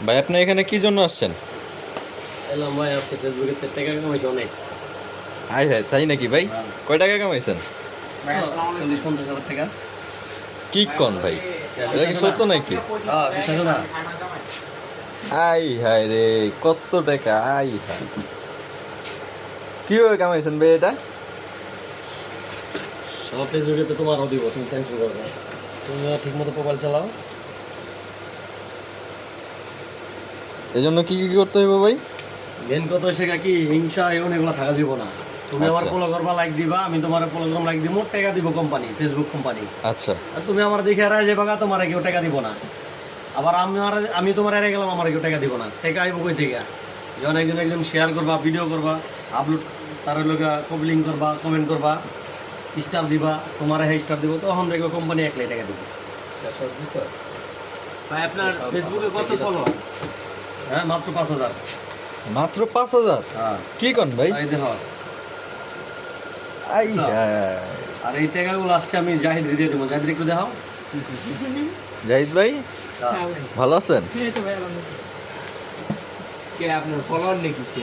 ভাই আপনি এখানে কি জন্য আসছেন? এলাম ভাই, আজকে ফেসবুকে টাকা কামাইছি অনেক। আয় হায়, তাই নাকি ভাই? কয় টাকা কামাইছেন? 40-50 হাজার টাকা। কি কন ভাই, এটা কি সত্য নাকি? হ্যাঁ, বিশ্বাস না? আই হায় রে, কত টাকা! আই হায়, কিভাবে কামাইছেন ভাই এটা? সব ফেসবুকে তো তোমারও দিব, তুমি টেনশন করো না। তুমি ঠিক মতো প্রোফাইল চালাও। এই জন্য কি কি করতে হবে ভাই? মেন কথা শেখা কি, হিংসা এগুলো এগুলো থাকা যাব না। তুমি আমার আচ্ছা। ফলো করবা, লাইক দিবা, আমি তোমার ফলো করব, লাইক দিব, টাকা দিব কোম্পানি, ফেসবুক কোম্পানি। আচ্ছা আর তুমি আমার দেখে আর যে বাগা, তোমার কেউ টাকা দিব না। আবার আমি তোমার এড়ে গেলাম, আমার কেউ টাকা দিব না। টাকা আইব কই থেকে? যখন একজন শেয়ার করবা, ভিডিও করবা, আপলোড, তার লোক কপলিং করবা, কমেন্ট করবা, স্টার দিবা, তোমার স্টার দিব, তখন দেখবো কোম্পানি 1 লাখ টাকা দিব। ভাই আপনার ফেসবুকে কত ফলো? হ্যাঁ, মাত্র 5,000। মাত্র 5,000? হ্যাঁ, কি কন ভাই? এই দেখো। আই আচ্ছা। হায়। আর এই টাকাগুলো আজকে আমি জাহিদ দিয়ে দেবো। জাহিদ একটু দেখাও। জাহিদ ভাই হ্যাঁ। ভালো আছেন? কে আপনার ফলোয়ার নাকি সে?